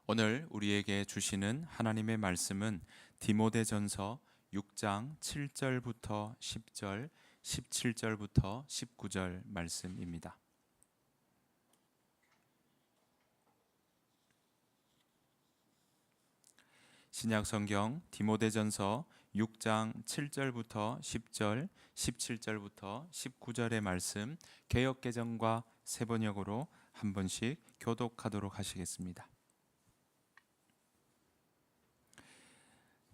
오늘 우리에게 주시는 하나님의 말씀은 디모데전서 6장 7절부터 10절, 17절부터 19절 말씀입니다. 신약성경 디모데전서 6장 7절부터 10절, 17절부터 19절의 말씀 개역개정과 새번역으로 한 번씩 교독하도록 하시겠습니다.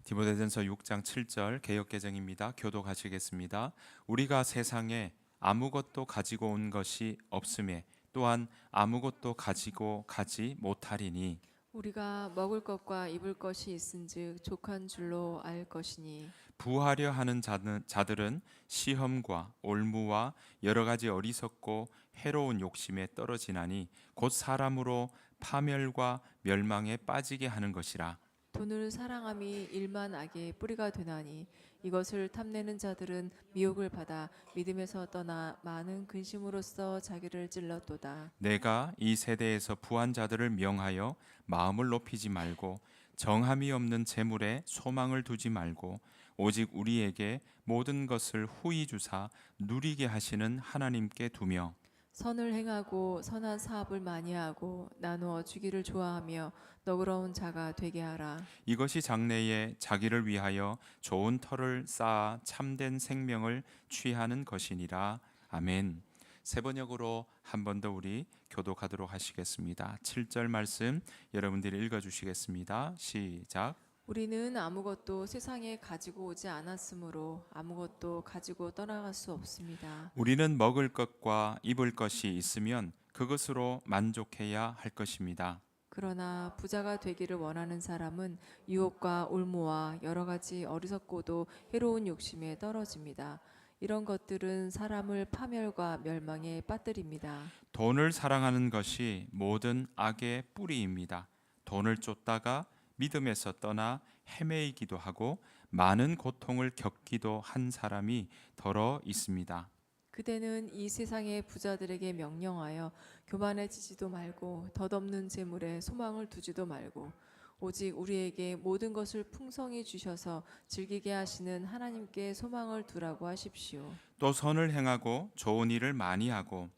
디모데전서 6장 7절 개역개정입니다. 교독하시겠습니다. 우리가 세상에 아무것도 가지고 온 것이 없음에 또한 아무것도 가지고 가지 못하리니 우리가 먹을 것과 입을 것이 있은즉 족한 줄로 알 것이니 부하려 하는 자들은 시험과 올무와 여러 가지 어리석고 해로운 욕심에 떨어지나니 곧 사람으로 파멸과 멸망에 빠지게 하는 것이라. 돈을 사랑함이 일만 악의 뿌리가 되나니 이것을 탐내는 자들은 미혹을 받아 믿음에서 떠나 많은 근심으로써 자기를 찔렀도다. 내가 이 세대에서 부한 자들을 명하여 마음을 높이지 말고 정함이 없는 재물에 소망을 두지 말고 오직 우리에게 모든 것을 후히 주사 누리게 하시는 하나님께 두며 선을 행하고 선한 사업을 많이 하고 나누어 주기를 좋아하며 너그러운 자가 되게 하라. 이것이 장래에 자기를 위하여 좋은 터를 쌓아 참된 생명을 취하는 것이니라. 아멘. 세 번역으로 한 번 더 우리 교독하도록 하시겠습니다. 7절 말씀 여러분들이 읽어주시겠습니다. 시작. 우리는 아무것도 세상에 가지고 오지 않았으므로 아무것도 가지고 떠나갈 수 없습니다. 우리는 먹을 것과 입을 것이 있으면 그것으로 만족해야 할 것입니다. 그러나 부자가 되기를 원하는 사람은 유혹과 올무와 여러 가지 어리석고도 해로운 욕심에 떨어집니다. 이런 것들은 사람을 파멸과 멸망에 빠뜨립니다. 돈을 사랑하는 것이 모든 악의 뿌리입니다. 돈을 쫓다가 믿음에서 떠나 헤매이기도 하고 많은 고통을 겪기도 한 사람이 더러 있습니다. 그대는 이 세상의 부자들에게 명령하여 교만해지지도 말고 덧없는 재물에 소망을 두지도 말고 오직 우리에게 모든 것을 풍성히 주셔서 즐기게 하시는 하나님께 소망을 두라고 하십시오. 또 선을 행하고 좋은 일을 많이 하고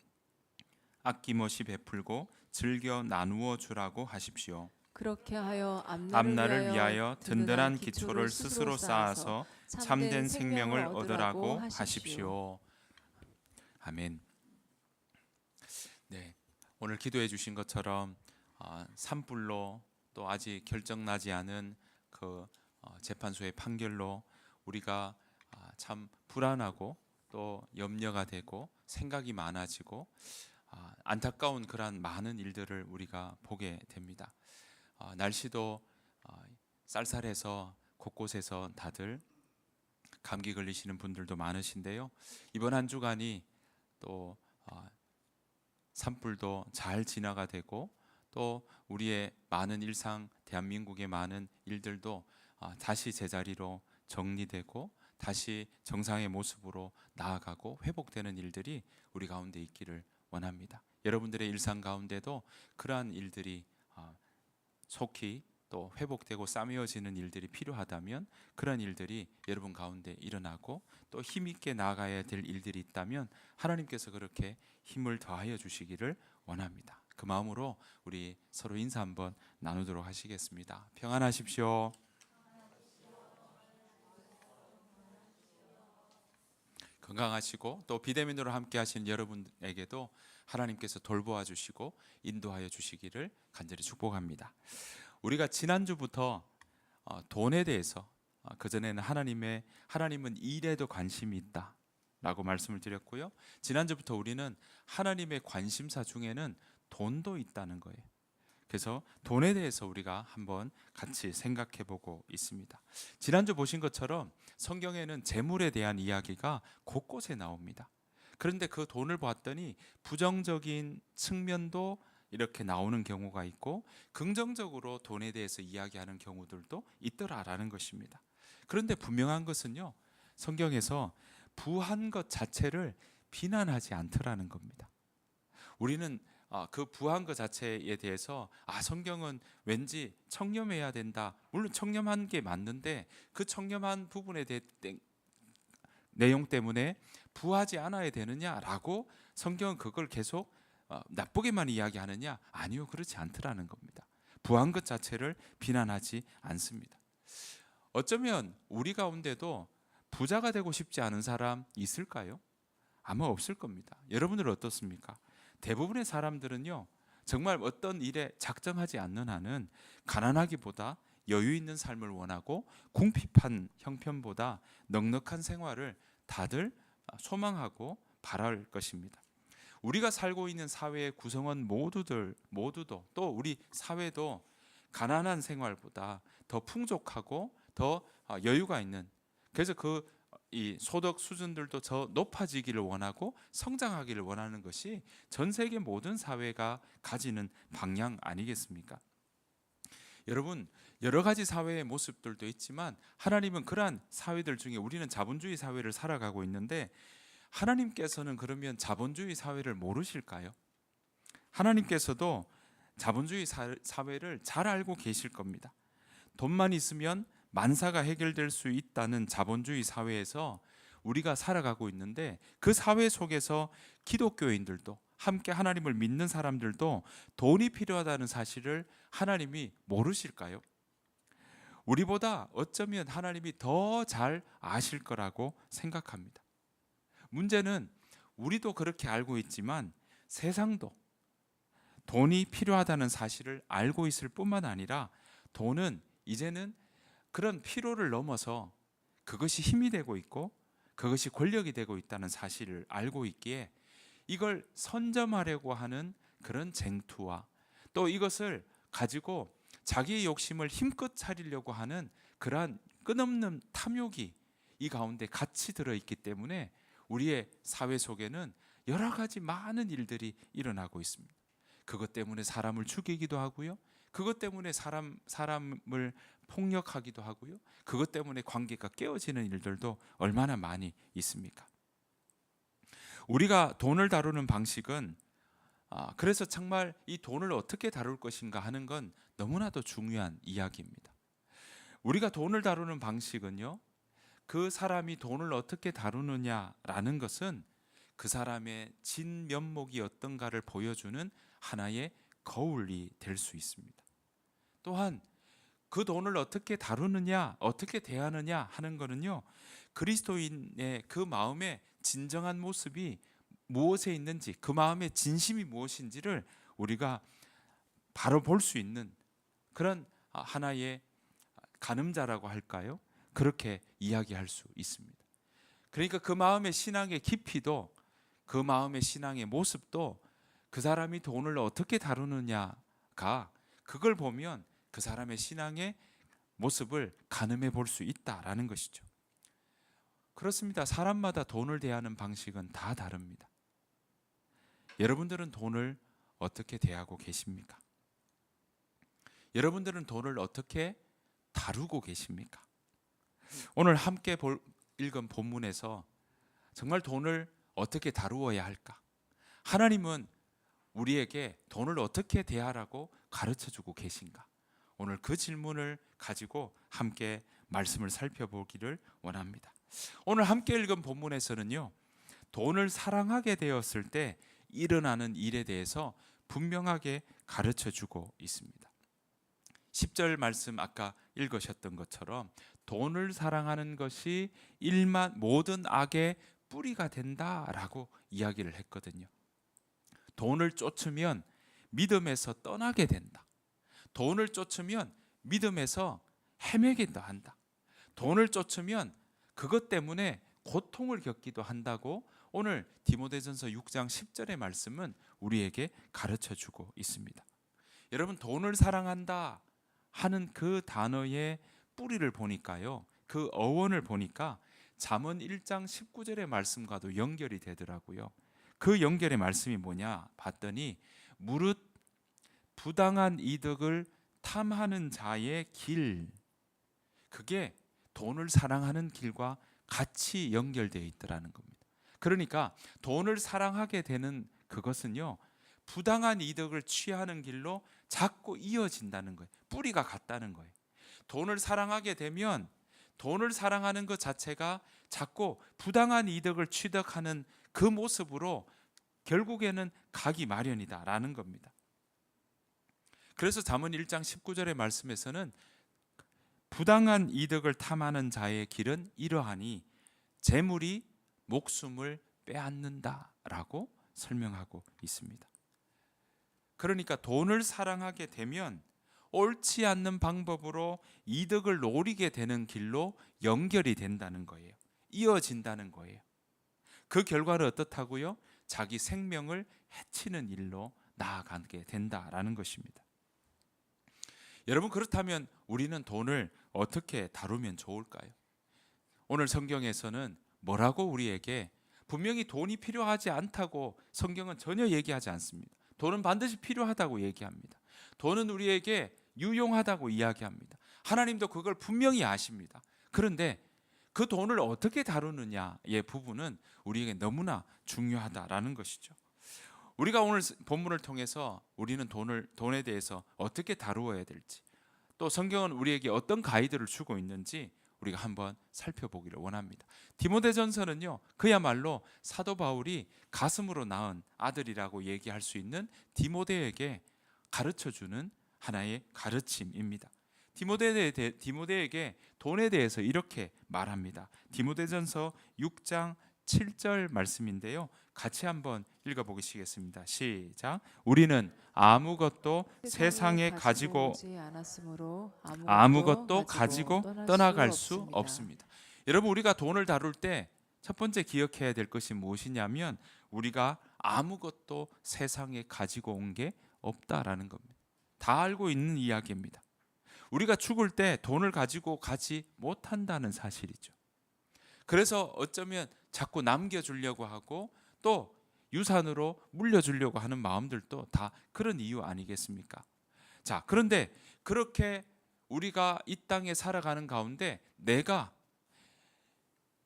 아낌없이 베풀고 즐겨 나누어 주라고 하십시오. 그렇게 하여 앞날을 위하여 든든한 기초를 스스로 쌓아서 참된 생명을 얻으라고 하십시오. 아멘. 네, 오늘 기도해 주신 것처럼 산불로 또 아직 결정나지 않은 그 재판소의 판결로 우리가 참 불안하고 또 염려가 되고 생각이 많아지고 안타까운 그러한 많은 일들을 우리가 보게 됩니다. 날씨도 쌀쌀해서 곳곳에서 다들 감기 걸리시는 분들도 많으신데요. 이번 한 주간이 또 산불도 잘 진화가 되고 또 우리의 많은 일상 대한민국의 많은 일들도 다시 제자리로 정리되고 다시 정상의 모습으로 나아가고 회복되는 일들이 우리 가운데 있기를 원합니다. 여러분들의 일상 가운데도 그러한 일들이 속히 또 회복되고 싸매어지는 일들이 필요하다면 그런 일들이 여러분 가운데 일어나고 또 힘있게 나아가야 될 일들이 있다면 하나님께서 그렇게 힘을 더하여 주시기를 원합니다. 그 마음으로 우리 서로 인사 한번 나누도록 하시겠습니다. 평안하십시오. 건강하시고 또 비대면으로 함께 하시는 여러분에게도 하나님께서 돌보아 주시고 인도하여 주시기를 간절히 축복합니다. 우리가 지난주부터 돈에 대해서 그전에는 하나님은 일에도 관심이 있다 라고 말씀을 드렸고요. 지난주부터 우리는 하나님의 관심사 중에는 돈도 있다는 거예요. 그래서 돈에 대해서 우리가 한번 같이 생각해 보고 있습니다. 지난주 보신 것처럼 성경에는 재물에 대한 이야기가 곳곳에 나옵니다. 그런데 그 돈을 봤더니 부정적인 측면도 이렇게 나오는 경우가 있고 긍정적으로 돈에 대해서 이야기하는 경우들도 있더라라는 것입니다. 그런데 분명한 것은요, 성경에서 부한 것 자체를 비난하지 않더라는 겁니다. 우리는 그 부한 것 자체에 대해서 성경은 왠지 청렴해야 된다. 물론 청렴한 게 맞는데 그 청렴한 부분에 대해 내용 때문에 부하지 않아야 되느냐라고 성경은 그걸 계속 나쁘게만 이야기하느냐? 아니요, 그렇지 않더라는 겁니다. 부한 것 자체를 비난하지 않습니다. 어쩌면 우리 가운데도 부자가 되고 싶지 않은 사람 있을까요? 아마 없을 겁니다. 여러분들은 어떻습니까? 대부분의 사람들은요, 정말 어떤 일에 작정하지 않는 한은 가난하기보다 여유 있는 삶을 원하고 궁핍한 형편보다 넉넉한 생활을 다들 소망하고 바랄 것입니다. 우리가 살고 있는 사회의 구성원 모두도 또 우리 사회도 가난한 생활보다 더 풍족하고 더 여유가 있는, 그래서 이 소득 수준들도 더 높아지기를 원하고 성장하기를 원하는 것이 전 세계 모든 사회가 가지는 방향 아니겠습니까? 여러분, 여러 가지 사회의 모습들도 있지만 하나님은 그러한 사회들 중에 우리는 자본주의 사회를 살아가고 있는데 하나님께서는 그러면 자본주의 사회를 모르실까요? 하나님께서도 자본주의 사회를 잘 알고 계실 겁니다. 돈만 있으면 만사가 해결될 수 있다는 자본주의 사회에서 우리가 살아가고 있는데 그 사회 속에서 기독교인들도 함께 하나님을 믿는 사람들도 돈이 필요하다는 사실을 하나님이 모르실까요? 우리보다 어쩌면 하나님이 더 잘 아실 거라고 생각합니다. 문제는 우리도 그렇게 알고 있지만 세상도 돈이 필요하다는 사실을 알고 있을 뿐만 아니라 돈은 이제는 그런 필요를 넘어서 그것이 힘이 되고 있고 그것이 권력이 되고 있다는 사실을 알고 있기에 이걸 선점하려고 하는 그런 쟁투와 또 이것을 가지고 자기의 욕심을 힘껏 차리려고 하는 그러한 끝없는 탐욕이 이 가운데 같이 들어있기 때문에 우리의 사회 속에는 여러 가지 많은 일들이 일어나고 있습니다. 그것 때문에 사람을 죽이기도 하고요. 그것 때문에 사람을 폭력하기도 하고요. 그것 때문에 관계가 깨어지는 일들도 얼마나 많이 있습니까? 우리가 돈을 다루는 방식은 그래서 정말 이 돈을 어떻게 다룰 것인가 하는 건 너무나도 중요한 이야기입니다. 우리가 돈을 다루는 방식은요, 그 사람이 돈을 어떻게 다루느냐라는 것은 그 사람의 진면목이 어떤가를 보여주는 하나의 거울이 될 수 있습니다. 또한 그 돈을 어떻게 다루느냐, 어떻게 대하느냐 하는 것은요, 그리스도인의 그 마음의 진정한 모습이 무엇에 있는지, 그 마음의 진심이 무엇인지를 우리가 바로 볼 수 있는 그런 하나의 가늠자라고 할까요? 그렇게 이야기할 수 있습니다. 그러니까 그 마음의 신앙의 깊이도, 그 마음의 신앙의 모습도 그 사람이 돈을 어떻게 다루느냐가, 그걸 보면 그 사람의 신앙의 모습을 가늠해 볼 수 있다라는 것이죠. 그렇습니다. 사람마다 돈을 대하는 방식은 다 다릅니다. 여러분들은 돈을 어떻게 대하고 계십니까? 여러분들은 돈을 어떻게 다루고 계십니까? 오늘 함께 읽은 본문에서 정말 돈을 어떻게 다루어야 할까? 하나님은 우리에게 돈을 어떻게 대하라고 가르쳐주고 계신가? 오늘 그 질문을 가지고 함께 말씀을 살펴보기를 원합니다. 오늘 함께 읽은 본문에서는요, 돈을 사랑하게 되었을 때 일어나는 일에 대해서 분명하게 가르쳐주고 있습니다. 10절 말씀 아까 읽으셨던 것처럼 돈을 사랑하는 것이 모든 악의 뿌리가 된다라고 이야기를 했거든요. 돈을 쫓으면 믿음에서 떠나게 된다. 돈을 쫓으면 믿음에서 헤매기도 한다. 돈을 쫓으면 그것 때문에 고통을 겪기도 한다고 오늘 디모데전서 6장 10절의 말씀은 우리에게 가르쳐주고 있습니다. 여러분, 돈을 사랑한다 하는 그 단어의 뿌리를 보니까요, 그 어원을 보니까 잠언 1장 19절의 말씀과도 연결이 되더라고요. 그 연결의 말씀이 뭐냐 봤더니 무릇 부당한 이득을 탐하는 자의 길, 그게 돈을 사랑하는 길과 같이 연결되어 있더라는 겁니다. 그러니까 돈을 사랑하게 되는 그것은요, 부당한 이득을 취하는 길로 자꾸 이어진다는 거예요. 뿌리가 같다는 거예요. 돈을 사랑하게 되면 돈을 사랑하는 것 자체가 자꾸 부당한 이득을 취득하는 그 모습으로 결국에는 가기 마련이다라는 겁니다. 그래서 잠언 1장 19절의 말씀에서는 부당한 이득을 탐하는 자의 길은 이러하니 재물이 목숨을 빼앗는다라고 설명하고 있습니다. 그러니까 돈을 사랑하게 되면 옳지 않는 방법으로 이득을 노리게 되는 길로 연결이 된다는 거예요. 이어진다는 거예요. 그 결과는 어떻다고요? 자기 생명을 해치는 일로 나아가게 된다라는 것입니다. 여러분, 그렇다면 우리는 돈을 어떻게 다루면 좋을까요? 오늘 성경에서는 뭐라고 우리에게 분명히 돈이 필요하지 않다고 성경은 전혀 얘기하지 않습니다. 돈은 반드시 필요하다고 얘기합니다. 돈은 우리에게 유용하다고 이야기합니다. 하나님도 그걸 분명히 아십니다. 그런데 그 돈을 어떻게 다루느냐의 부분은 우리에게 너무나 중요하다라는 것이죠. 우리가 오늘 본문을 통해서 우리는 돈에 대해서 어떻게 다루어야 될지, 또 성경은 우리에게 어떤 가이드를 주고 있는지 우리가 한번 살펴보기를 원합니다. 디모데전서는요, 그야말로 사도 바울이 가슴으로 낳은 아들이라고 얘기할 수 있는 디모데에게 가르쳐주는 하나의 가르침입니다. 디모데에게 돈에 대해서 이렇게 말합니다. 디모데전서 6장 7절 말씀인데요, 같이 한번 읽어보시겠습니다. 시작. 우리는 아무것도 세상에 가지고 오지 않았으므로 아무것도 가지고 떠나갈 수 없습니다. 여러분, 우리가 돈을 다룰 때 첫 번째 기억해야 될 것이 무엇이냐면 우리가 아무것도 세상에 가지고 온 게 없다라는 겁니다. 다 알고 있는 이야기입니다. 우리가 죽을 때 돈을 가지고 가지 못한다는 사실이죠. 그래서 어쩌면 자꾸 남겨주려고 하고 또 유산으로 물려주려고 하는 마음들도 다 그런 이유 아니겠습니까? 자, 그런데 그렇게 우리가 이 땅에 살아가는 가운데 내가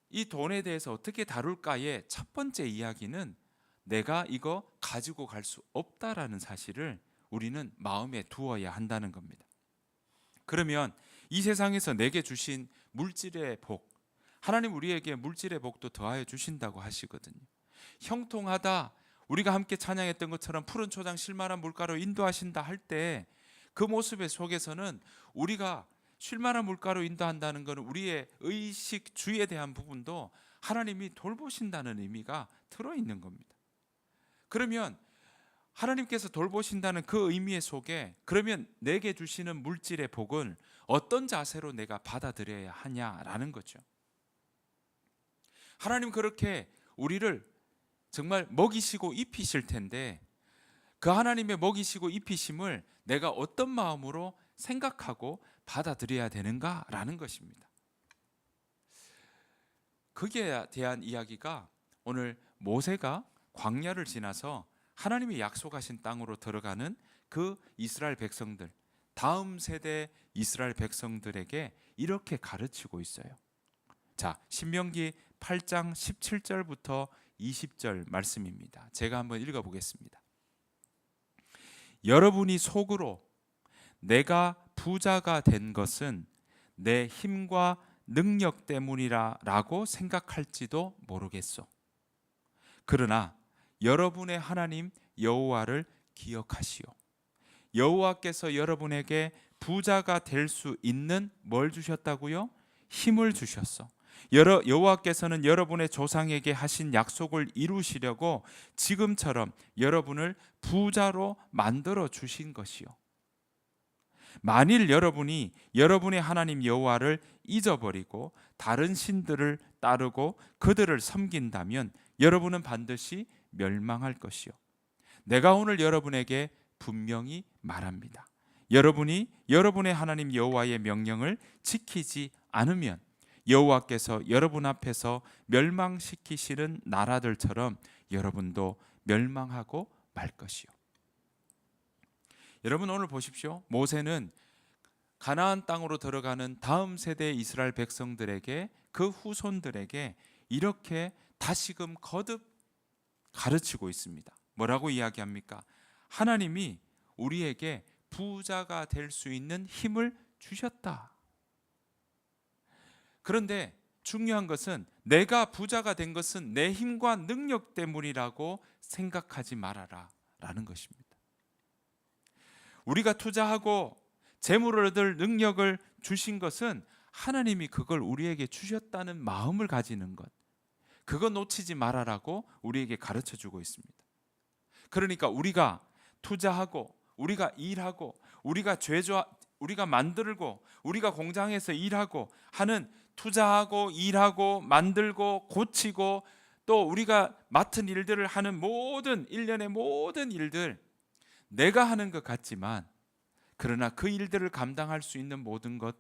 이 돈에 대해서 어떻게 다룰까의 첫 번째 이야기는 내가 이거 가지고 갈 수 없다라는 사실을 우리는 마음에 두어야 한다는 겁니다. 그러면 이 세상에서 내게 주신 물질의 복, 하나님 우리에게 물질의 복도 더하여 주신다고 하시거든요. 형통하다, 우리가 함께 찬양했던 것처럼 푸른 초장 쉴만한 물가로 인도하신다 할 때 그 모습의 속에서는 우리가 쉴만한 물가로 인도한다는 것은 우리의 의식 주의에 대한 부분도 하나님이 돌보신다는 의미가 들어있는 겁니다. 그러면 하나님께서 돌보신다는 그 의미의 속에 그러면 내게 주시는 물질의 복은 어떤 자세로 내가 받아들여야 하냐라는 거죠. 하나님 그렇게 우리를 정말 먹이시고 입히실 텐데 그 하나님의 먹이시고 입히심을 내가 어떤 마음으로 생각하고 받아들여야 되는가라는 것입니다. 거기에 대한 이야기가 오늘 모세가 광야를 지나서 하나님이 약속하신 땅으로 들어가는 그 이스라엘 백성들, 다음 세대 이스라엘 백성들에게 이렇게 가르치고 있어요. 자, 신명기 8장 17절부터 20절 말씀입니다. 제가 한번 읽어보겠습니다. 여러분이 속으로 내가 부자가 된 것은 내 힘과 능력 때문이라고 생각할지도 모르겠소. 그러나 여러분의 하나님 여호와를 기억하시오. 여호와께서 여러분에게 부자가 될 수 있는 뭘 주셨다고요? 힘을 주셨어. 여호와께서는 여러분의 조상에게 하신 약속을 이루시려고 지금처럼 여러분을 부자로 만들어 주신 것이요. 만일 여러분이 여러분의 하나님 여호와를 잊어버리고 다른 신들을 따르고 그들을 섬긴다면 여러분은 반드시 멸망할 것이요. 내가 오늘 여러분에게 분명히 말합니다. 여러분이 여러분의 하나님 여호와의 명령을 지키지 않으면 여호와께서 여러분 앞에서 멸망시키시는 나라들처럼 여러분도 멸망하고 말 것이요. 여러분 오늘 보십시오. 모세는 가나안 땅으로 들어가는 다음 세대 이스라엘 백성들에게 그 후손들에게 이렇게 다시금 거듭 가르치고 있습니다. 뭐라고 이야기합니까? 하나님이 우리에게 부자가 될 수 있는 힘을 주셨다. 그런데 중요한 것은 내가 부자가 된 것은 내 힘과 능력 때문이라고 생각하지 말아라 라는 것입니다. 우리가 투자하고 재물을 얻을 능력을 주신 것은 하나님이 그걸 우리에게 주셨다는 마음을 가지는 것, 그거 놓치지 말아라고 우리에게 가르쳐 주고 있습니다. 그러니까 우리가 투자하고 우리가 일하고 우리가 만들고 우리가 공장에서 일하고 하는 투자하고 일하고 만들고 고치고 또 우리가 맡은 일들을 하는 모든 일련의 모든 일들, 내가 하는 것 같지만 그러나 그 일들을 감당할 수 있는 모든 것,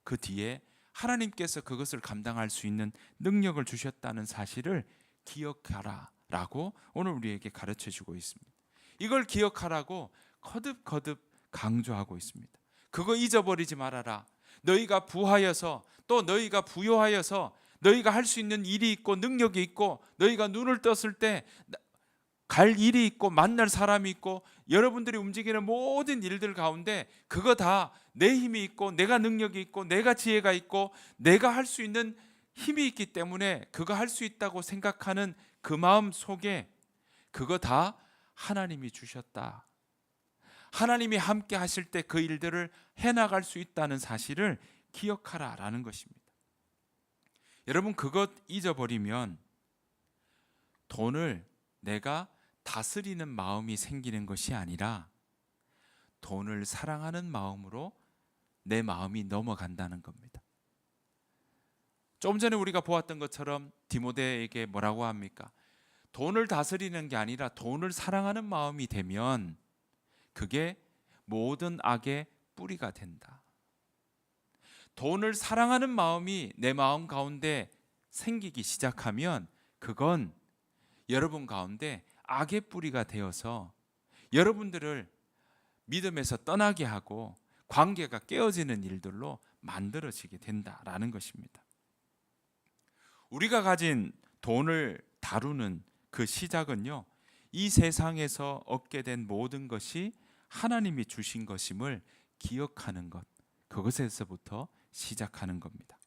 그 뒤에 하나님께서 그것을 감당할 수 있는 능력을 주셨다는 사실을 기억하라 라고 오늘 우리에게 가르쳐 주고 있습니다. 이걸 기억하라고 거듭거듭 강조하고 있습니다. 그거 잊어버리지 말아라. 너희가 부하여서 또 너희가 부요하여서 너희가 할 수 있는 일이 있고 능력이 있고 너희가 눈을 떴을 때 갈 일이 있고 만날 사람이 있고 여러분들이 움직이는 모든 일들 가운데 그거 다 내 힘이 있고 내가 능력이 있고 내가 지혜가 있고 내가 할 수 있는 힘이 있기 때문에 그거 할 수 있다고 생각하는 그 마음 속에 그거 다 하나님이 주셨다. 하나님이 함께 하실 때 그 일들을 해나갈 수 있다는 사실을 기억하라라는 것입니다. 여러분, 그것 잊어버리면 돈을 내가 다스리는 마음이 생기는 것이 아니라 돈을 사랑하는 마음으로 내 마음이 넘어간다는 겁니다. 좀 전에 우리가 보았던 것처럼 디모데에게 뭐라고 합니까? 돈을 다스리는 게 아니라 돈을 사랑하는 마음이 되면 그게 모든 악의 뿌리가 된다. 돈을 사랑하는 마음이 내 마음 가운데 생기기 시작하면 그건 여러분 가운데 악의 뿌리가 되어서 여러분들을 믿음에서 떠나게 하고 관계가 깨어지는 일들로 만들어지게 된다라는 것입니다. 우리가 가진 돈을 다루는 그 시작은요, 이 세상에서 얻게 된 모든 것이 하나님이 주신 것임을 기억하는 것, 그것에서부터 시작하는 겁니다.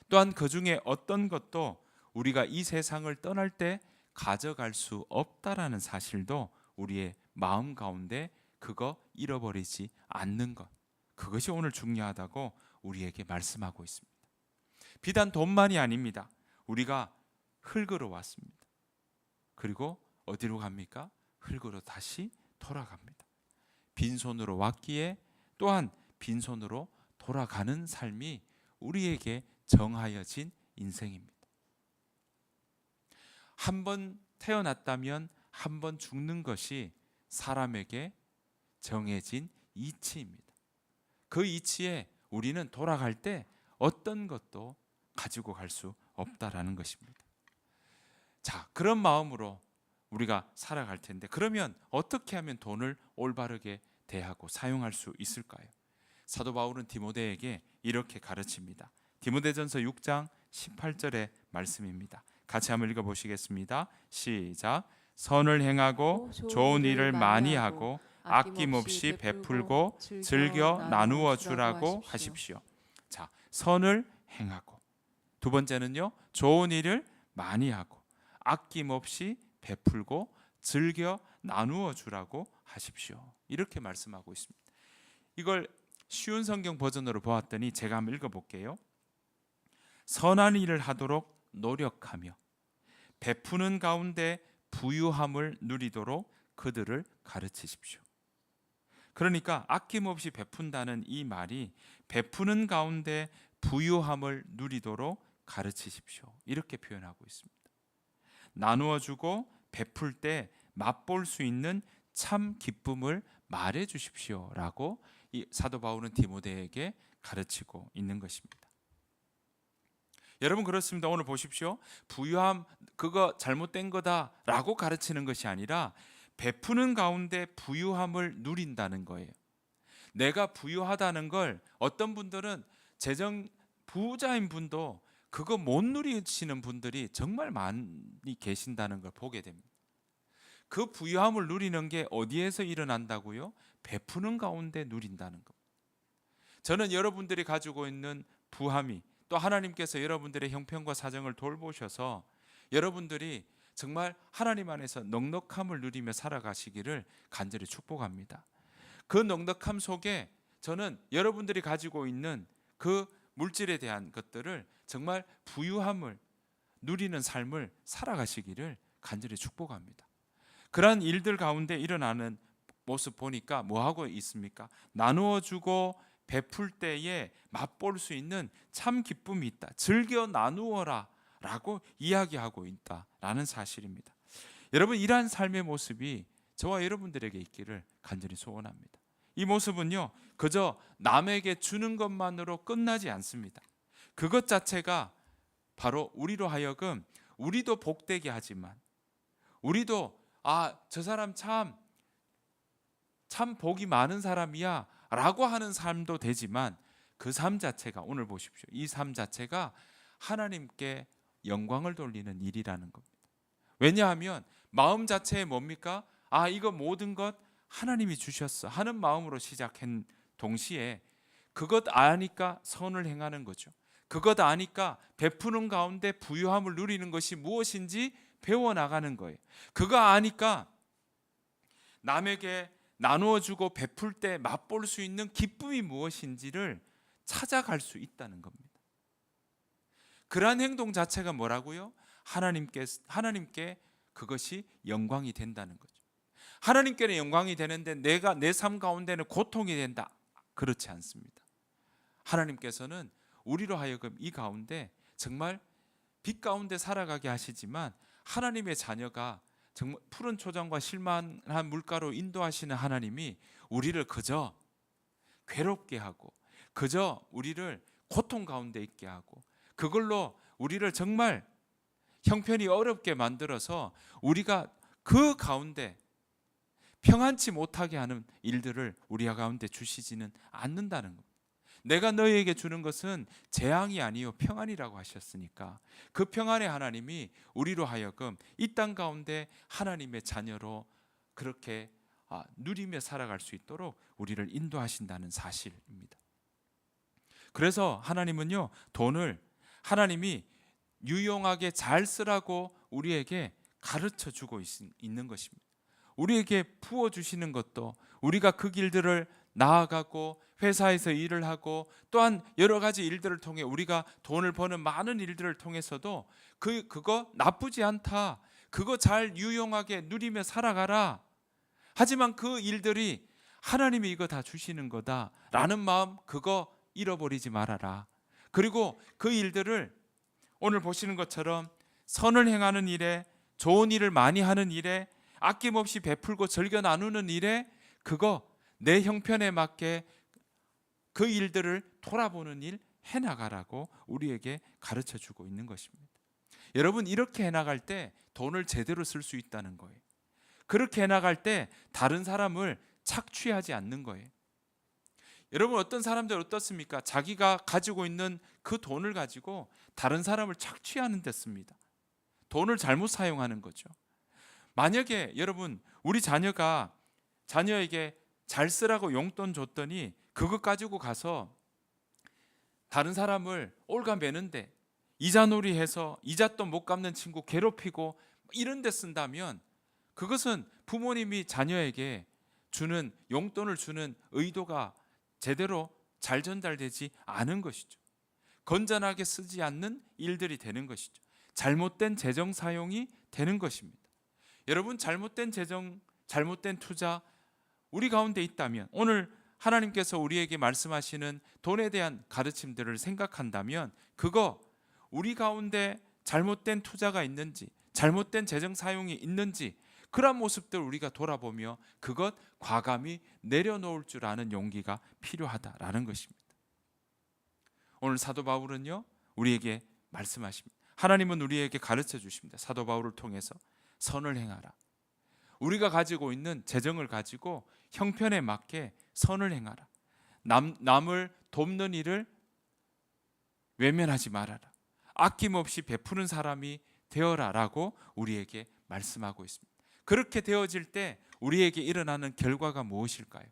또한 그 중에 어떤 것도 우리가 이 세상을 떠날 때 가져갈 수 없다라는 사실도 우리의 마음 가운데 그거 잃어버리지 않는 것, 그것이 오늘 중요하다고 우리에게 말씀하고 있습니다. 비단 돈만이 아닙니다. 우리가 흙으로 왔습니다. 그리고 어디로 갑니까? 흙으로 다시 돌아갑니다. 빈손으로 왔기에 또한 빈손으로 돌아가는 삶이 우리에게 정하여진 인생입니다. 한 번 태어났다면 한 번 죽는 것이 사람에게 정해진 이치입니다. 그 이치에 우리는 돌아갈 때 어떤 것도 가지고 갈 수 없다라는 것입니다. 자, 그런 마음으로 우리가 살아갈 텐데 그러면 어떻게 하면 돈을 올바르게 대하고 사용할 수 있을까요? 사도 바울은 디모데에게 이렇게 가르칩니다. 디모데전서 6장 18절의 말씀입니다. 같이 한번 읽어보시겠습니다. 시작. 선을 행하고 좋은 일을 많이 하고 아낌없이 베풀고 즐겨 나누어 주라고 하십시오. 자, 선을 행하고, 두 번째는요, 좋은 일을 많이 하고 아낌없이 베풀고 즐겨 나누어 주라고 하십시오. 이렇게 말씀하고 있습니다. 이걸 쉬운 성경 버전으로 보았더니 제가 한번 읽어볼게요. 선한 일을 하도록 노력하며 베푸는 가운데 부유함을 누리도록 그들을 가르치십시오. 그러니까 아낌없이 베푼다는 이 말이 베푸는 가운데 부유함을 누리도록 가르치십시오. 이렇게 표현하고 있습니다. 나누어 주고 베풀 때 맛볼 수 있는 참 기쁨을 말해 주십시오라고 이 사도 바울은 디모데에게 가르치고 있는 것입니다. 여러분, 그렇습니다. 오늘 보십시오. 부유함 그거 잘못된 거다라고 가르치는 것이 아니라 베푸는 가운데 부유함을 누린다는 거예요. 내가 부유하다는 걸 어떤 분들은 재정 부자인 분도 그거 못 누리시는 분들이 정말 많이 계신다는 걸 보게 됩니다. 그 부유함을 누리는 게 어디에서 일어난다고요? 베푸는 가운데 누린다는 겁니다. 저는 여러분들이 가지고 있는 부함이, 또 하나님께서 여러분들의 형편과 사정을 돌보셔서 여러분들이 정말 하나님 안에서 넉넉함을 누리며 살아가시기를 간절히 축복합니다. 그 넉넉함 속에 저는 여러분들이 가지고 있는 그 물질에 대한 것들을 정말 부유함을 누리는 삶을 살아가시기를 간절히 축복합니다. 그러한 일들 가운데 일어나는 모습 보니까 뭐 하고 있습니까? 나누어 주고 베풀 때에 맛볼 수 있는 참 기쁨이 있다. 즐겨 나누어라 라고 이야기하고 있다라는 사실입니다. 여러분, 이러한 삶의 모습이 저와 여러분들에게 있기를 간절히 소원합니다. 이 모습은요, 그저 남에게 주는 것만으로 끝나지 않습니다. 그것 자체가 바로 우리로 하여금 우리도 복되게 하지만, 우리도 저 사람 참 복이 많은 사람이야 라고 하는 삶도 되지만, 그 삶 자체가, 오늘 보십시오, 이 삶 자체가 하나님께 영광을 돌리는 일이라는 겁니다. 왜냐하면 마음 자체에 뭡니까? 이거 모든 것 하나님이 주셨어 하는 마음으로 시작한 동시에 그것 아니까 선을 행하는 거죠. 그것 아니까 베푸는 가운데 부유함을 누리는 것이 무엇인지 배워나가는 거예요. 그거 아니까 남에게 나누어 주고 베풀 때 맛볼 수 있는 기쁨이 무엇인지를 찾아갈 수 있다는 겁니다. 그러한 행동 자체가 뭐라고요? 하나님께 그것이 영광이 된다는 거죠. 하나님께는 영광이 되는데 내가 내 삶 가운데는 고통이 된다, 그렇지 않습니다. 하나님께서는 우리로 하여금 이 가운데 정말 빛 가운데 살아가게 하시지만, 하나님의 자녀가 정말 푸른 초장과 실만한 물가로 인도하시는 하나님이 우리를 그저 괴롭게 하고, 그저 우리를 고통 가운데 있게 하고, 그걸로 우리를 정말 형편이 어렵게 만들어서 우리가 그 가운데 평안치 못하게 하는 일들을 우리 가운데 주시지는 않는다는 겁니다. 내가 너희에게 주는 것은 재앙이 아니요 평안이라고 하셨으니까, 그 평안의 하나님이 우리로 하여금 이 땅 가운데 하나님의 자녀로 그렇게 누리며 살아갈 수 있도록 우리를 인도하신다는 사실입니다. 그래서 하나님은요, 돈을 하나님이 유용하게 잘 쓰라고 우리에게 가르쳐 주고 있는 것입니다. 우리에게 부어주시는 것도 우리가 그 길들을 나아가고 회사에서 일을 하고 또한 여러 가지 일들을 통해 우리가 돈을 버는 많은 일들을 통해서도 그거 나쁘지 않다, 그거 잘 유용하게 누리며 살아가라. 하지만 그 일들이 하나님이 이거 다 주시는 거다라는 마음, 그거 잃어버리지 말아라. 그리고 그 일들을 오늘 보시는 것처럼 선을 행하는 일에, 좋은 일을 많이 하는 일에, 아낌없이 베풀고 즐겨 나누는 일에, 그거 내 형편에 맞게 그 일들을 돌아보는 일 해나가라고 우리에게 가르쳐 주고 있는 것입니다. 여러분, 이렇게 해나갈 때 돈을 제대로 쓸 수 있다는 거예요. 그렇게 해나갈 때 다른 사람을 착취하지 않는 거예요. 여러분, 어떤 사람들 어떻습니까? 자기가 가지고 있는 그 돈을 가지고 다른 사람을 착취하는 데 씁니다. 돈을 잘못 사용하는 거죠. 만약에 여러분, 우리 자녀에게 잘 쓰라고 용돈 줬더니 그거 가지고 가서 다른 사람을 올가매는데, 이자놀이해서 이잣돈 못 갚는 친구 괴롭히고 이런 데 쓴다면, 그것은 부모님이 자녀에게 주는 용돈을 주는 의도가 제대로 잘 전달되지 않은 것이죠. 건전하게 쓰지 않는 일들이 되는 것이죠. 잘못된 재정 사용이 되는 것입니다. 여러분, 잘못된 재정, 잘못된 투자 우리 가운데 있다면, 오늘 하나님께서 우리에게 말씀하시는 돈에 대한 가르침들을 생각한다면, 그거 우리 가운데 잘못된 투자가 있는지, 잘못된 재정 사용이 있는지, 그런 모습들 우리가 돌아보며 그것 과감히 내려놓을 줄 아는 용기가 필요하다라는 것입니다. 오늘 사도 바울은요, 우리에게 말씀하십니다. 하나님은 우리에게 가르쳐 주십니다. 사도 바울을 통해서 선을 행하라. 우리가 가지고 있는 재정을 가지고 형편에 맞게 선을 행하라. 남을 돕는 일을 외면하지 말아라. 아낌없이 베푸는 사람이 되어라라고 우리에게 말씀하고 있습니다. 그렇게 되어질 때 우리에게 일어나는 결과가 무엇일까요?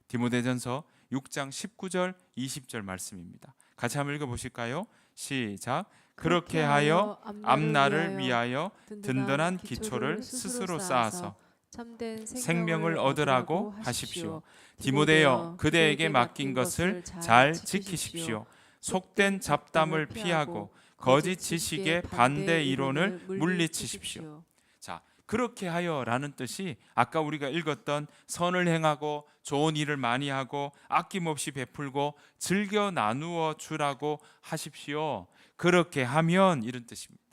디모데전서 6장 19절 20절 말씀입니다. 같이 한번 읽어보실까요? 시작. 그렇게 하여 앞날을 위하여 든든한 기초를 스스로 쌓아서 참된 생명을 얻으라고 하십시오. 디모데여, 그대에게 맡긴 것을 잘 지키십시오. 속된 잡담을 피하고 거짓 지식의 반대 이론을 물리치십시오. 자, 그렇게 하여라는 뜻이 아까 우리가 읽었던 선을 행하고 좋은 일을 많이 하고 아낌없이 베풀고 즐겨 나누어 주라고 하십시오. 그렇게 하면 이런 뜻입니다.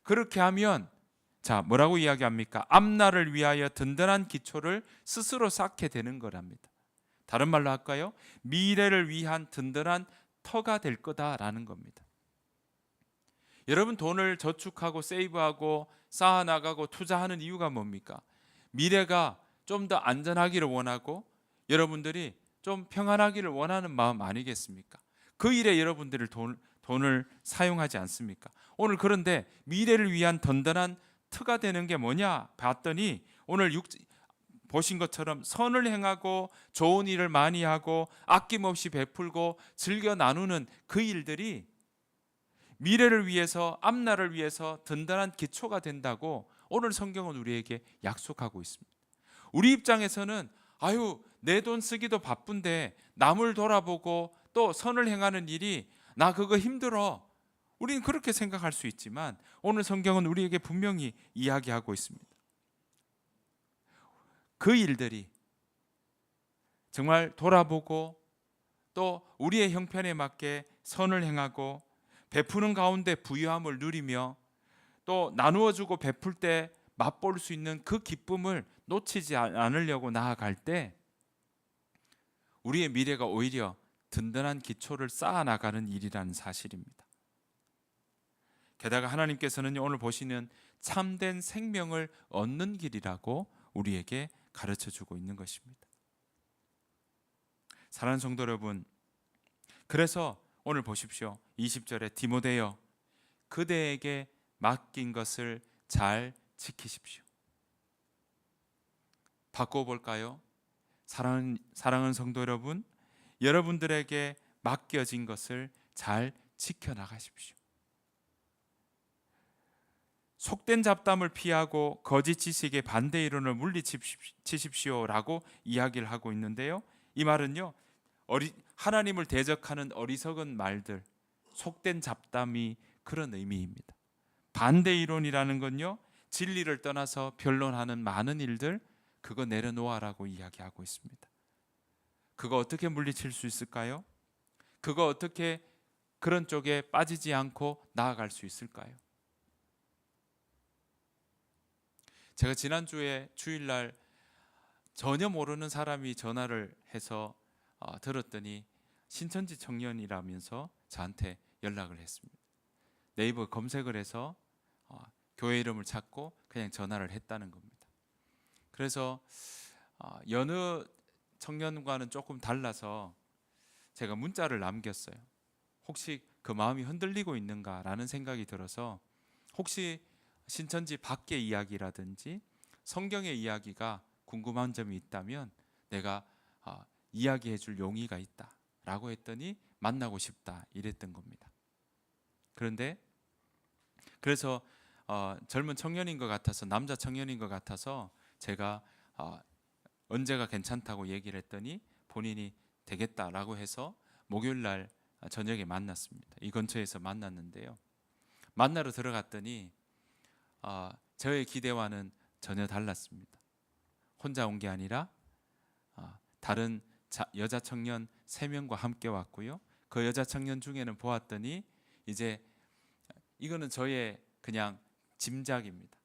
그렇게 하면 자, 뭐라고 이야기합니까? 앞날을 위하여 든든한 기초를 스스로 쌓게 되는 거랍니다. 다른 말로 할까요? 미래를 위한 든든한 터가 될 거다라는 겁니다. 여러분, 돈을 저축하고 세이브하고 쌓아나가고 투자하는 이유가 뭡니까? 미래가 좀 더 안전하기를 원하고 여러분들이 좀 평안하기를 원하는 마음 아니겠습니까? 그 일에 여러분들이 돈을 사용하지 않습니까? 오늘 그런데 미래를 위한 든든한 터가 되는 게 뭐냐 봤더니 오늘 보신 것처럼 선을 행하고 좋은 일을 많이 하고 아낌없이 베풀고 즐겨 나누는 그 일들이 미래를 위해서 앞날을 위해서 든든한 기초가 된다고 오늘 성경은 우리에게 약속하고 있습니다. 우리 입장에서는 아유, 내 돈 쓰기도 바쁜데 남을 돌아보고 또 선을 행하는 일이 나 그거 힘들어. 우리는 그렇게 생각할 수 있지만 오늘 성경은 우리에게 분명히 이야기하고 있습니다. 그 일들이 정말 돌아보고 또 우리의 형편에 맞게 선을 행하고 베푸는 가운데 부유함을 누리며 또 나누어주고 베풀 때 맛볼 수 있는 그 기쁨을 놓치지 않으려고 나아갈 때 우리의 미래가 오히려 든든한 기초를 쌓아나가는 일이라는 사실입니다. 게다가 하나님께서는 오늘 보시는 참된 생명을 얻는 길이라고 우리에게 가르쳐주고 있는 것입니다. 사랑하는 성도 여러분, 그래서 오늘 보십시오. 20절에 디모데여, 그대에게 맡긴 것을 잘 지키십시오. 바꿔볼까요? 사랑하는 성도 여러분, 여러분들에게 맡겨진 것을 잘 지켜나가십시오. 속된 잡담을 피하고 거짓 지식의 반대 이론을 물리치십시오라고 이야기를 하고 있는데요. 이 말은요, 하나님을 대적하는 어리석은 말들, 속된 잡담이 그런 의미입니다. 반대 이론이라는 건요, 진리를 떠나서 변론하는 많은 일들, 그거 내려놓아라고 이야기하고 있습니다. 그거 어떻게 물리칠 수 있을까요? 그거 어떻게 그런 쪽에 빠지지 않고 나아갈 수 있을까요? 제가 지난주에 주일날 전혀 모르는 사람이 전화를 해서 들었더니 신천지 청년이라면서 저한테 연락을 했습니다. 네이버 검색을 해서 교회 이름을 찾고 그냥 전화를 했다는 겁니다. 그래서 여느 청년과는 조금 달라서 제가 문자를 남겼어요. 혹시 그 마음이 흔들리고 있는가라는 생각이 들어서 혹시 신천지 밖의 이야기라든지 성경의 이야기가 궁금한 점이 있다면 내가 이야기해 줄 용의가 있다 라고 했더니 만나고 싶다 이랬던 겁니다. 그래서 젊은 청년인 것 같아서, 남자 청년인 것 같아서 제가 언제가 괜찮다고 얘기를 했더니 본인이 되겠다라고 해서 목요일 날 저녁에 만났습니다. 이 근처에서 만났는데요. 만나러 들어갔더니 저의 기대와는 전혀 달랐습니다. 혼자 온 게 아니라 다른 여자 청년 3명과 함께 왔고요. 그 여자 청년 중에는 보았더니 이제 이거는 저의 그냥 짐작입니다.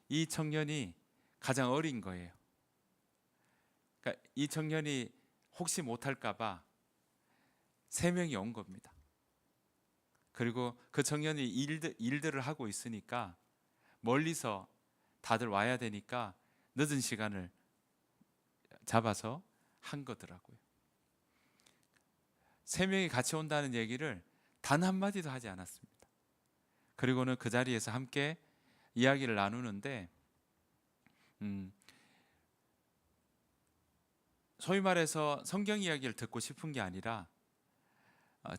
이 청년이 가장 어린 거예요. 그러니까 이 청년이 혹시 못할까 봐 3명이 온 겁니다. 그리고 그 청년이 일들을 하고 있으니까 멀리서 다들 와야 되니까 늦은 시간을 잡아서 한 거더라고요. 3명이 같이 온다는 얘기를 단 한마디도 하지 않았습니다. 그리고는 그 자리에서 함께 이야기를 나누는데 소위 말해서 성경 이야기를 듣고 싶은 게 아니라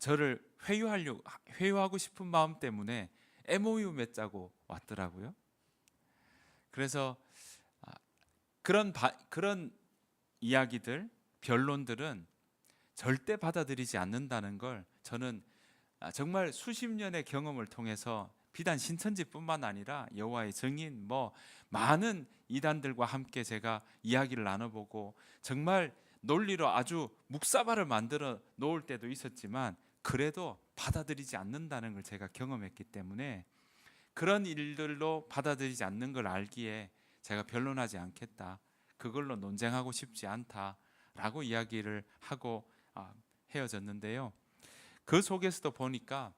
저를 회유하고 싶은 마음 때문에 MOU 맺자고 왔더라고요. 그래서 그런 이야기들, 변론들은 절대 받아들이지 않는다는 걸 저는 정말 수십 년의 경험을 통해서 비단 신천지뿐만 아니라 여호와의 증인 많은 이단들과 함께 제가 이야기를 나눠보고 정말 논리로 아주 묵사발을 만들어 놓을 때도 있었지만 그래도 받아들이지 않는다는 걸 제가 경험했기 때문에 그런 일들로 받아들이지 않는 걸 알기에 제가 변론하지 않겠다, 그걸로 논쟁하고 싶지 않다라고 이야기를 하고 헤어졌는데요. 그 속에서도 보니까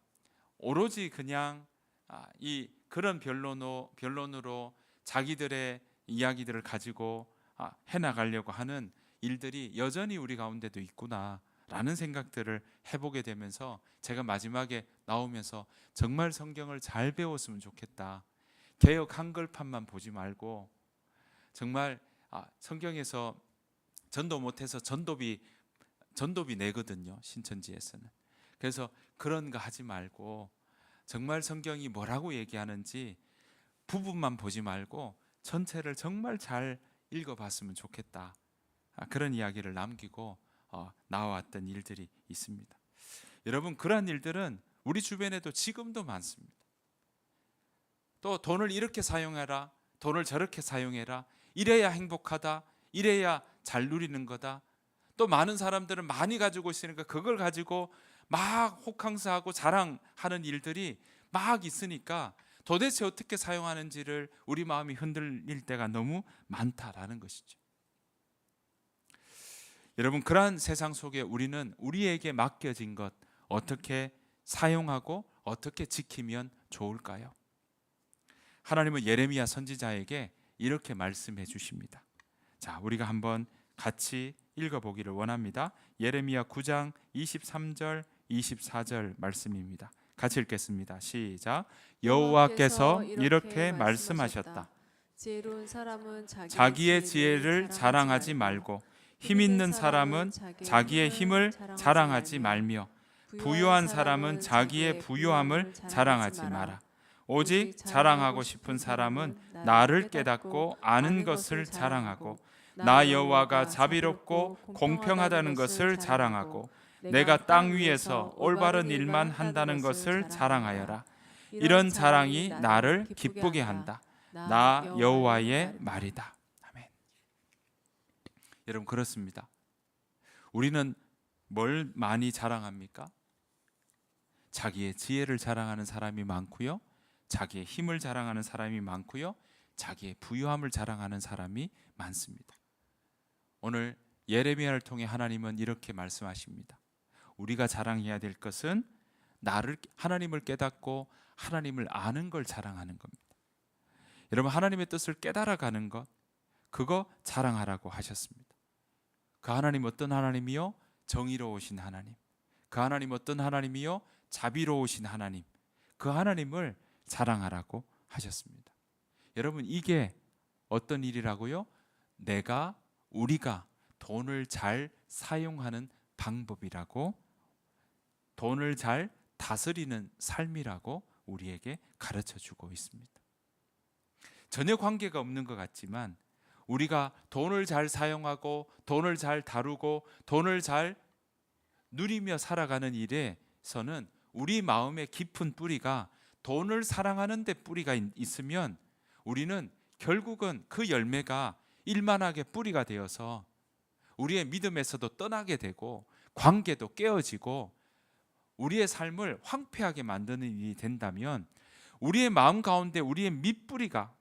오로지 그냥 그런 변론으로 자기들의 이야기들을 가지고 해나가려고 하는 일들이 여전히 우리 가운데도 있구나라는 생각들을 해보게 되면서 제가 마지막에 나오면서 정말 성경을 잘 배웠으면 좋겠다. 개역 한글판만 보지 말고 정말 성경에서 전도 못해서 전도비 내거든요, 신천지에서는. 그래서 그런 거 하지 말고 정말 성경이 뭐라고 얘기하는지 부분만 보지 말고 전체를 정말 잘 읽어봤으면 좋겠다. 그런 이야기를 남기고 나왔던 일들이 있습니다. 여러분, 그러한 일들은 우리 주변에도 지금도 많습니다. 또 돈을 이렇게 사용해라, 돈을 저렇게 사용해라, 이래야 행복하다, 이래야 잘 누리는 거다. 또 많은 사람들은 많이 가지고 있으니까 그걸 가지고 막 호캉스하고 자랑하는 일들이 막 있으니까 도대체 어떻게 사용하는지를 우리 마음이 흔들릴 때가 너무 많다라는 것이죠. 여러분, 그러한 세상 속에 우리는 우리에게 맡겨진 것 어떻게 사용하고 어떻게 지키면 좋을까요? 하나님은 예레미야 선지자에게 이렇게 말씀해 주십니다. 자, 우리가 한번 같이 읽어보기를 원합니다. 예레미야 9장 23절 24절 말씀입니다. 같이 읽겠습니다. 시작. 여호와께서 이렇게 말씀하셨다. 지혜로운 사람은 자기의 지혜를 자랑하지 말고 힘 있는 사람은 자기의 힘을 자랑하지 말며 부유한 사람은 자기의 부유함을 자랑하지 마라. 오직 자랑하고 싶은 사람은 나를 깨닫고 아는 것을 자랑하고 나 여호와가 자비롭고 공평하다는 것을 자랑하고 내가 땅 위에서 올바른 일만 한다는 것을 자랑하여라. 이런 자랑이 나를 기쁘게 한다. 나 여호와의 말이다. 아멘. 여러분, 그렇습니다. 우리는 뭘 많이 자랑합니까? 자기의 지혜를 자랑하는 사람이 많고요, 자기의 힘을 자랑하는 사람이 많고요, 자기의 부유함을 자랑하는 사람이 많습니다. 오늘 예레미야를 통해 하나님은 이렇게 말씀하십니다. 우리가 자랑해야 될 것은 하나님을 깨닫고 하나님을 아는 걸 자랑하는 겁니다. 여러분, 하나님의 뜻을 깨달아가는 것, 그거 자랑하라고 하셨습니다. 그 하나님 어떤 하나님이요? 정의로우신 하나님. 그 하나님 어떤 하나님이요? 자비로우신 하나님. 그 하나님을 자랑하라고 하셨습니다. 여러분, 이게 어떤 일이라고요? 우리가 돈을 잘 사용하는 방법이라고, 돈을 잘 다스리는 삶이라고 우리에게 가르쳐주고 있습니다. 전혀 관계가 없는 것 같지만 우리가 돈을 잘 사용하고 돈을 잘 다루고 돈을 잘 누리며 살아가는 일에서는 우리 마음의 깊은 뿌리가 돈을 사랑하는 데 뿌리가 있으면 우리는 결국은 그 열매가 일만하게 뿌리가 되어서 우리의 믿음에서도 떠나게 되고 관계도 깨어지고 우리의 삶을 황폐하게 만드는 일이 된다면 우리의 마음 가운데 우리의 밑뿌리가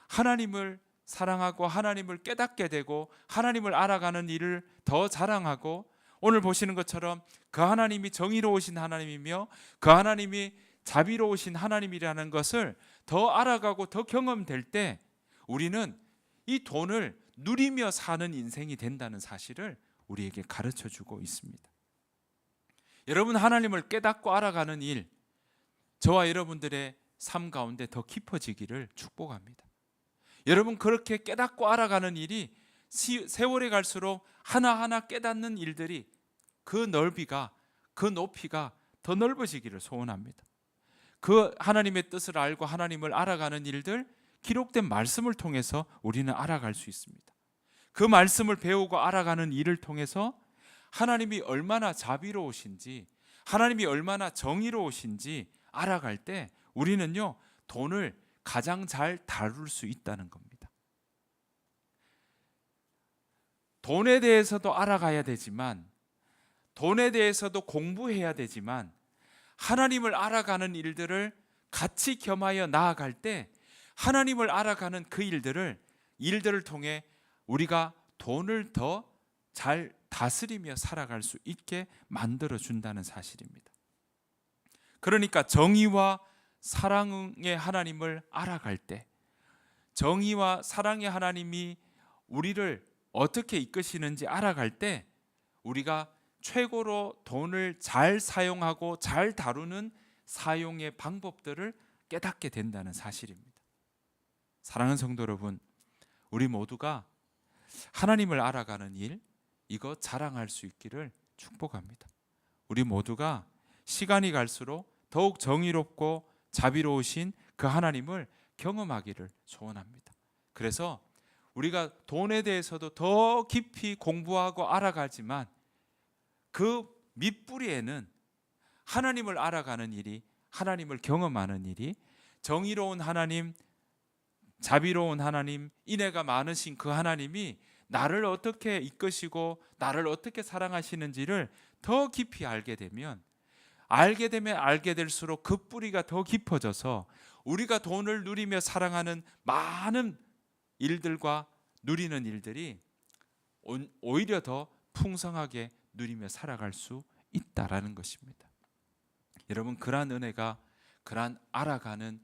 하나님을 사랑하고 하나님을 깨닫게 되고 하나님을 알아가는 일을 더 자랑하고, 오늘 보시는 것처럼 그 하나님이 정의로우신 하나님이며 그 하나님이 자비로우신 하나님이라는 것을 더 알아가고 더 경험될 때 우리는 이 돈을 누리며 사는 인생이 된다는 사실을 우리에게 가르쳐주고 있습니다. 여러분, 하나님을 깨닫고 알아가는 일, 저와 여러분들의 삶 가운데 더 깊어지기를 축복합니다. 여러분 그렇게 깨닫고 알아가는 일이 세월이 갈수록 하나하나 깨닫는 일들이 그 넓이가 그 높이가 더 넓어지기를 소원합니다. 그 하나님의 뜻을 알고 하나님을 알아가는 일들 기록된 말씀을 통해서 우리는 알아갈 수 있습니다. 그 말씀을 배우고 알아가는 일을 통해서 하나님이 얼마나 자비로우신지 하나님이 얼마나 정의로우신지 알아갈 때 우리는요 돈을 가장 잘 다룰 수 있다는 겁니다. 돈에 대해서도 알아가야 되지만 돈에 대해서도 공부해야 되지만 하나님을 알아가는 일들을 같이 겸하여 나아갈 때 하나님을 알아가는 그 일들을 통해 우리가 돈을 더 잘 다스리며 살아갈 수 있게 만들어 준다는 사실입니다. 그러니까 정의와 사랑의 하나님을 알아갈 때 정의와 사랑의 하나님이 우리를 어떻게 이끄시는지 알아갈 때 우리가 최고로 돈을 잘 사용하고 잘 다루는 사용의 방법들을 깨닫게 된다는 사실입니다. 사랑하는 성도 여러분, 우리 모두가 하나님을 알아가는 일, 이거 자랑할 수 있기를 축복합니다. 우리 모두가 시간이 갈수록 더욱 정의롭고 자비로우신 그 하나님을 경험하기를 소원합니다. 그래서 우리가 돈에 대해서도 더 깊이 공부하고 알아가지만 그 밑뿌리에는 하나님을 알아가는 일이, 하나님을 경험하는 일이, 정의로운 하나님, 자비로운 하나님, 인애가 많으신 그 하나님이 나를 어떻게 이끄시고 나를 어떻게 사랑하시는지를 더 깊이 알게 되면 알게 될수록 그 뿌리가 더 깊어져서 우리가 돈을 누리며 사랑하는 많은 일들과 누리는 일들이 오히려 더 풍성하게 누리며 살아갈 수 있다라는 것입니다. 여러분, 그러한 은혜가, 그러한 알아가는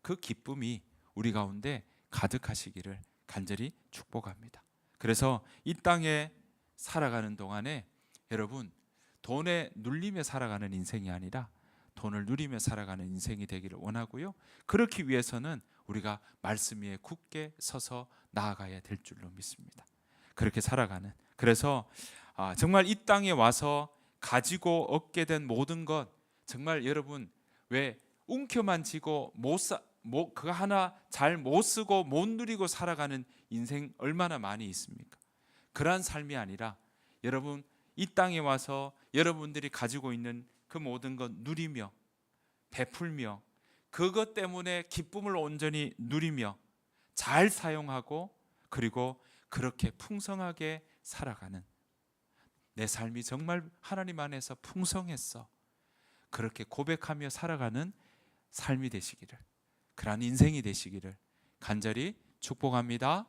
그 기쁨이 우리 가운데 가득하시기를 간절히 축복합니다. 그래서 이 땅에 살아가는 동안에 여러분 돈에 눌리며 살아가는 인생이 아니라 돈을 누리며 살아가는 인생이 되기를 원하고요. 그렇기 위해서는 우리가 말씀 위에 굳게 서서 나아가야 될 줄로 믿습니다. 그렇게 살아가는, 그래서 정말 이 땅에 와서 가지고 얻게 된 모든 것, 정말 여러분 왜 움켜만 쥐고 그거 하나 잘 못 쓰고 못 누리고 살아가는 인생 얼마나 많이 있습니까? 그러한 삶이 아니라 여러분 이 땅에 와서 여러분들이 가지고 있는 그 모든 것 누리며 베풀며 그것 때문에 기쁨을 온전히 누리며 잘 사용하고 그리고 그렇게 풍성하게 살아가는, 내 삶이 정말 하나님 안에서 풍성했어, 그렇게 고백하며 살아가는 삶이 되시기를, 그러한 인생이 되시기를 간절히 축복합니다.